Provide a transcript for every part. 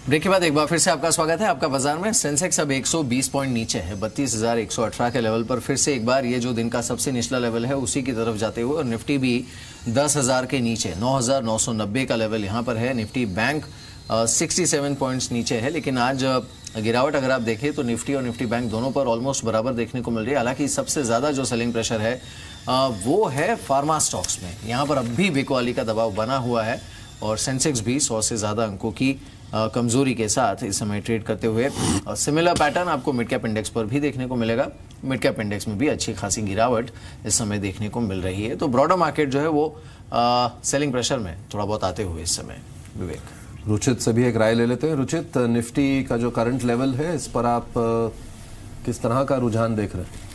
Break के बाद एक बार फिर से आपका स्वागत है। आपका बाजार में सेंसेक्स अब 120 पॉइंट नीचे है, 32,118 के लेवल पर फिर से एक बार ये जो दिन का सबसे निचला लेवल है उसी की तरफ जाते हुए, और निफ्टी भी 10,000 के नीचे 9,990 का लेवल यहाँ पर है। निफ्टी बैंक 67 पॉइंट्स नीचे है, लेकिन आज गिरावट अगर आप देखें तो निफ्टी और निफ्टी बैंक दोनों पर ऑलमोस्ट बराबर देखने को मिल रही है। हालांकि सबसे ज्यादा जो सेलिंग प्रेशर है वो है फार्मा स्टॉक्स में। यहाँ पर अब भी बिकवाली का दबाव बना हुआ है और सेंसेक्स भी 100 से ज्यादा अंकों की कमजोरी के साथ इस समय ट्रेड करते हुए। सिमिलर पैटर्न आपको मिड कैप इंडेक्स पर भी देखने को मिलेगा। मिड कैप इंडेक्स में भी अच्छी खासी गिरावट इस समय देखने को मिल रही है। तो ब्रॉडर मार्केट जो है वो सेलिंग प्रेशर में थोड़ा बहुत आते हुए इस समय। विवेक, रुचित से भी एक राय ले लेते हैं। रुचित, निफ्टी का जो करंट लेवल है इस पर आप किस तरह का रुझान देख रहे हैं?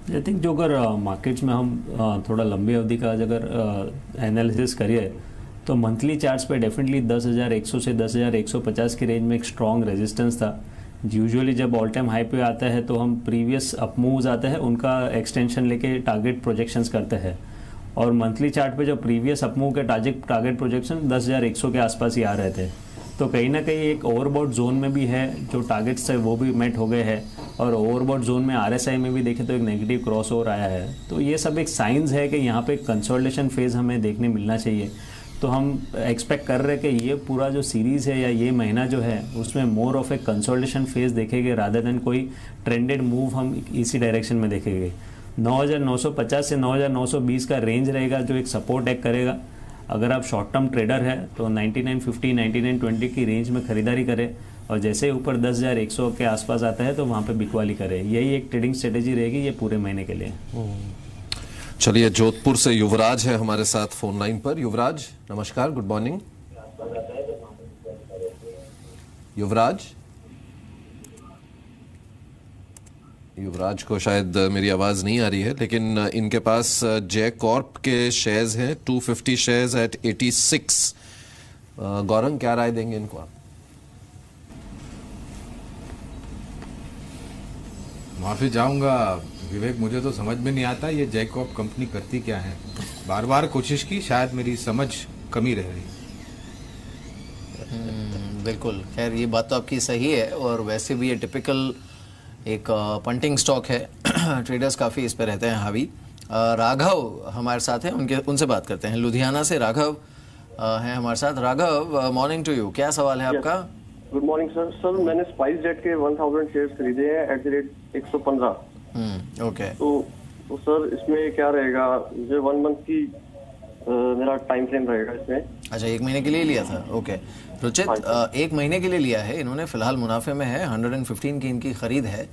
आई थिंक जो अगर मार्केट्स में हम थोड़ा लंबी अवधि का अगर एनालिसिस करिए तो मंथली चार्ट्स पे डेफिनेटली 10,100 से 10,150 की रेंज में एक स्ट्रॉन्ग रेजिस्टेंस था। यूजुअली जब ऑल टाइम हाई पे आता है तो हम प्रीवियस अप मूव्स आते हैं उनका एक्सटेंशन लेके टारगेट प्रोजेक्शंस करते हैं, और मंथली चार्ट पे जो प्रीवियस अप मूव के टारगेट प्रोजेक्शन 10,100 के आसपास ही आ रहे थे। तो कहीं ना कहीं एक ओवरबॉट जोन में भी है, जो टारगेट्स है वो भी मेट हो गए हैं, और ओवरबॉट जोन में आरएसआई में भी देखें तो एक नेगेटिव क्रॉस ओवर आया है। तो ये सब एक साइंस है कि यहाँ पे कंसोलिडेशन फेज हमें देखने मिलना चाहिए। तो हम एक्सपेक्ट कर रहे हैं कि ये पूरा जो सीरीज़ है या ये महीना जो है उसमें more of A consolidation phase देखेंगे रादर देन कोई ट्रेंडेड मूव हम इसी डायरेक्शन में देखेंगे। 9,950 से 9,920 का रेंज रहेगा जो एक सपोर्ट एक्ट करेगा। अगर आप शॉर्ट टर्म ट्रेडर है तो 9950 9920 की रेंज में खरीदारी करें, और जैसे ऊपर 10,100 के आसपास आता है तो वहाँ पे बिकवाली करें। यही एक ट्रेडिंग स्ट्रेटेजी रहेगी ये पूरे महीने के लिए। चलिए, जोधपुर से युवराज है हमारे साथ फोन लाइन पर। युवराज नमस्कार, गुड मॉर्निंग। युवराज को शायद मेरी आवाज नहीं आ रही है, लेकिन इनके पास जय कॉर्प के शेयर्स हैं 250 शेयर्स एट 86। गौरंग, क्या राय देंगे इनको आप? माफी चाहूंगा विवेक, मुझे तो समझ में नहीं आता ये जय कॉर्प कंपनी करती क्या है। बार बार कोशिश की, शायद मेरी समझ कमी रह रही। बिल्कुल, खैर ये बात तो आपकी सही है, और वैसे भी ये टिपिकल एक पंटिंग स्टॉक है। ट्रेडर्स काफ़ी इस पे रहते हैं हावी। राघव हमारे साथ हैं, उनसे बात करते हैं। लुधियाना से राघव हैं हमारे साथ। राघव, मॉर्निंग टू यू, क्या सवाल है आपका? Good morning sir. सर मैंने स्पाइस जेट के 1000 शेयर्स खरीदे हैं एट द रेट 115। ओके। तो सर इसमें क्या रहेगा? मुझे 1 मंथ की मेरा टाइम फ्रेम रहेगा इसमें। अच्छा, 1 महीने के लिए लिया था। ओके रुचित, 1 महीने के लिए लिया है इन्होंने, फिलहाल मुनाफे में है। 115 की इनकी खरीद है।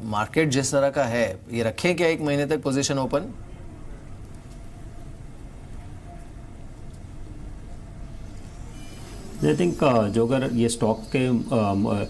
मार्केट जिस तरह का है, ये रखें क्या 1 महीने तक पोजीशन ओपन? आई थिंक जो अगर ये स्टॉक के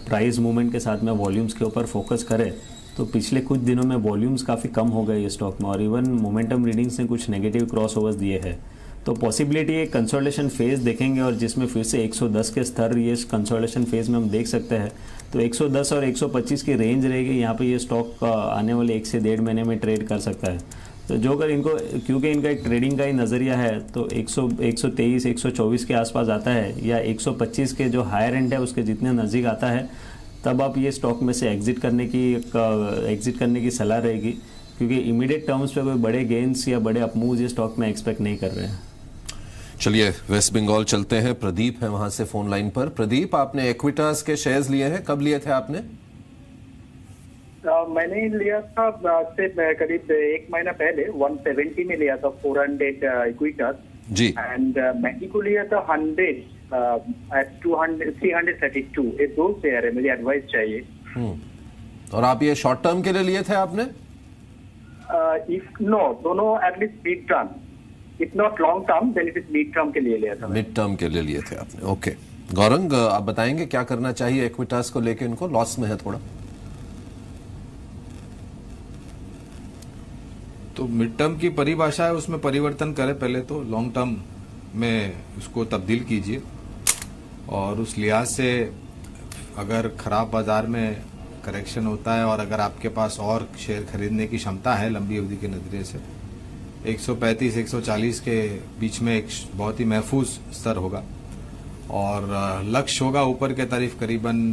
प्राइस मूवमेंट के साथ में वॉल्यूम्स के ऊपर फोकस करें तो पिछले कुछ दिनों में वॉल्यूम्स काफ़ी कम हो गए ये स्टॉक में, और इवन मोमेंटम रीडिंग्स ने कुछ नेगेटिव क्रॉस ओवर्स दिए हैं। तो पॉसिबिलिटी एक कंसोलिडेशन फेज देखेंगे, और जिसमें फिर से 110 के स्तर ये कंसोलिडेशन फेज में हम देख सकते हैं। तो 110 और 125 की रेंज रहेगी, यहाँ पे ये स्टॉक आने वाले 1 से 1.5 महीने में ट्रेड कर सकता है। तो जो अगर इनको, क्योंकि इनका एक ट्रेडिंग का ही नज़रिया है, तो 123 124 के आसपास आता है या 125 के जो हायर एंड है उसके जितने नज़दीक आता है, तब आप ये स्टॉक में से एग्जिट करने की सलाह रहेगी, क्योंकि इमीडिएट टर्म्स पे कोई बड़े गेन्स या बड़े अपमूव्स ये स्टॉक में एक्सपेक्ट नहीं कर रहे हैं। चलिए, वेस्ट बंगाल चलते हैं। प्रदीप है वहां से फोन लाइन पर। प्रदीप, आपने इक्विटास के शेयर्स लिए हैं, कब लिए थे आपने? मैंने लिया था से करीब 1 महीना पहले 170 में लिया था 400 इक्विटास जी, एंड मैगी को लिया था 100 एट 332। ये 2 शेयर है, मुझे एडवाइस चाहिए। और आप ये शॉर्ट टर्म के लिए लिए थे आपने? इफ नो, दोनों at least mid term, if not long term then it is mid term के लिए लिया था। मिड टर्म के लिए लिए थे आपने, ओके। गौरंग, आप बताएंगे क्या करना चाहिए इक्विटास को लेके? इनको लॉस में है थोड़ा। तो मिड टर्म की परिभाषा है, उसमें परिवर्तन करें। पहले तो लॉन्ग टर्म में उसको तब्दील कीजिए, और उस लिहाज से अगर खराब बाजार में करेक्शन होता है और अगर आपके पास और शेयर खरीदने की क्षमता है लंबी अवधि के नजरिए से, 135 140 के बीच में एक बहुत ही महफूज स्तर होगा और लक्ष्य होगा ऊपर के तारीफ करीबन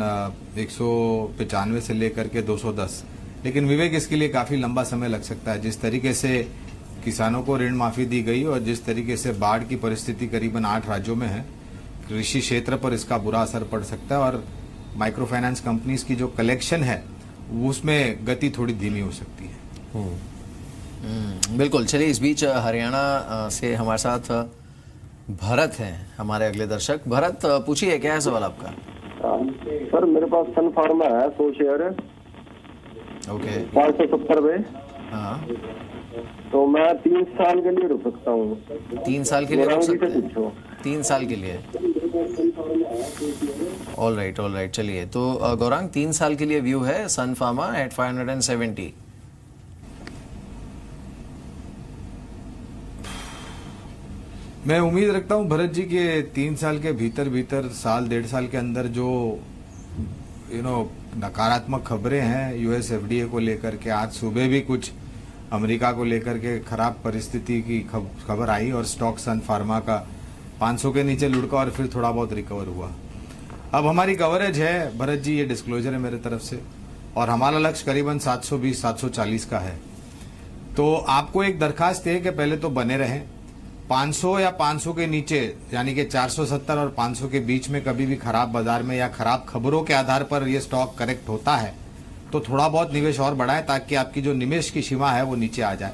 195 से लेकर के 210। लेकिन विवेक, इसके लिए काफी लंबा समय लग सकता है। जिस तरीके से किसानों को ऋण माफी दी गई और जिस तरीके से बाढ़ की परिस्थिति करीबन 8 राज्यों में है, कृषि क्षेत्र पर इसका बुरा असर पड़ सकता है और माइक्रो फाइनेंस कंपनीज की जो कलेक्शन है उसमें गति थोड़ी धीमी हो सकती है। बिल्कुल। चलिए, इस बीच हरियाणा से हमारे साथ भरत हैं, हमारे अगले दर्शक। भरत, पूछिए, क्या है सवाल आपका? सर, मेरे पास सन फार्मा है 100 शेयर, ओके, 570 में। हाँ, तो मैं 3 साल के लिए रुक सकता हूँ। 3 साल के लिए रुक सकते हैं? पूछो। 3 साल के लिए। All right. चलिए, तो गौरांग, 3 साल के लिए व्यू है सन फार्मा एट 570। मैं उम्मीद रखता हूं भरत जी के 3 साल के भीतर साल 1.5 साल के अंदर जो नकारात्मक खबरें हैं यूएस एफडीए को लेकर के, आज सुबह भी कुछ अमेरिका को लेकर के खराब परिस्थिति की खबर आई और स्टॉक सन फार्मा का 500 के नीचे लुढ़का और फिर थोड़ा बहुत रिकवर हुआ। अब हमारी कवरेज है भरत जी, ये डिस्क्लोजर है मेरे तरफ से, और हमारा लक्ष्य करीबन 720 740 का है। तो आपको एक दरखास्त है कि पहले तो बने रहें 500 या 500 के नीचे, यानी कि 470 और 500 के बीच में कभी भी खराब बाजार में या खराब खबरों के आधार पर ये स्टॉक करेक्ट होता है तो थोड़ा बहुत निवेश और बढ़ाएं ताकि आपकी जो निवेश की सीमा है वो नीचे आ जाए।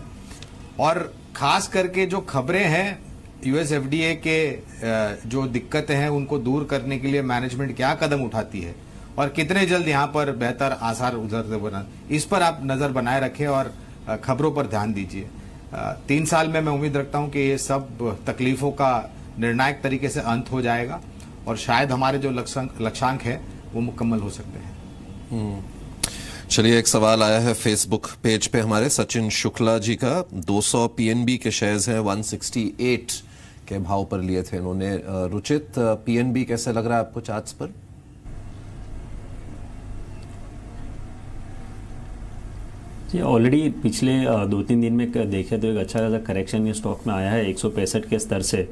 और खास करके जो खबरें हैं यूएस एफडीए के जो दिक्कतें हैं उनको दूर करने के लिए मैनेजमेंट क्या कदम उठाती है और कितने जल्द यहाँ पर बेहतर आसार उजरते बना, इस पर आप नजर बनाए रखें और खबरों पर ध्यान दीजिए। 3 साल में मैं उम्मीद रखता हूं कि ये सब तकलीफों का निर्णायक तरीके से अंत हो जाएगा और शायद हमारे जो लक्ष्यांक है वो मुकम्मल हो सकते हैं। चलिए, एक सवाल आया है फेसबुक पेज पे हमारे सचिन शुक्ला जी का। 200 पीएनबी के शेयर्स हैं, 168 के भाव पर लिए थे इन्होंने। रुचित, पीएनबी कैसे लग रहा है आपको चार्ट्स पर? जी, ऑलरेडी पिछले 2-3 दिन में देखे तो एक अच्छा खासा करेक्शन ये स्टॉक में आया है 165 के स्तर से,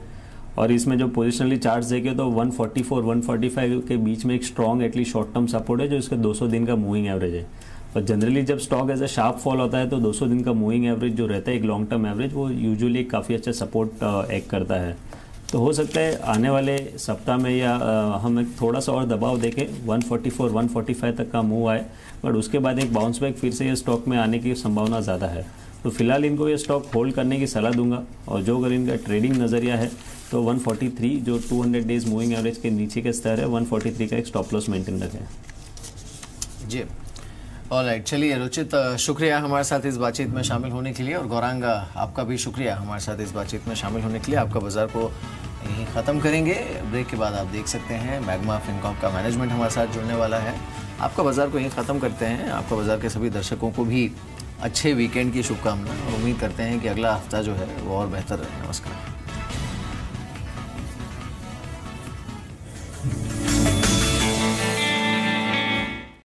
और इसमें जो पोजिशनली चार्ट्स देखे तो 144-145 के बीच में एक strong at least short term support है जो इसका 200 दिन का मूविंग एवरेज है। और जनरली जब स्टॉक ऐसा शार्प फॉल होता है तो 200 दिन का मूविंग एवरेज जो रहता है एक लॉन्ग टर्म एवरेज, वो यूजुअली काफ़ी अच्छा सपोर्ट एक्ट करता है। तो हो सकता है आने वाले सप्ताह में या हम एक थोड़ा सा और दबाव देखें, 144-145 तक का मूव आए, बट उसके बाद एक बाउंस बैक फिर से ये स्टॉक में आने की संभावना ज़्यादा है। तो फिलहाल इनको ये स्टॉक होल्ड करने की सलाह दूंगा, और जो अगर इनका ट्रेडिंग नज़रिया है तो 143 जो 200 डेज मूविंग एवरेज के नीचे के स्तर है, 143 का एक स्टॉप लॉस मेंटेन रखें। जी, ऑलराइट। चलिए रुचित, शुक्रिया हमारे साथ इस बातचीत में शामिल होने के लिए, और गौरांग, आपका भी शुक्रिया हमारे साथ इस बातचीत में शामिल होने के लिए। आपका बाजार को यहीं ख़त्म करेंगे। ब्रेक के बाद आप देख सकते हैं मैग्मा फिनकॉर्प का मैनेजमेंट हमारे साथ जुड़ने वाला है। आपका बाजार को यहीं ख़त्म करते हैं। आपका बाजार के सभी दर्शकों को भी अच्छे वीकेंड की शुभकामनाएं, और उम्मीद करते हैं कि अगला हफ्ता जो है वो और बेहतर रहे। नमस्कार।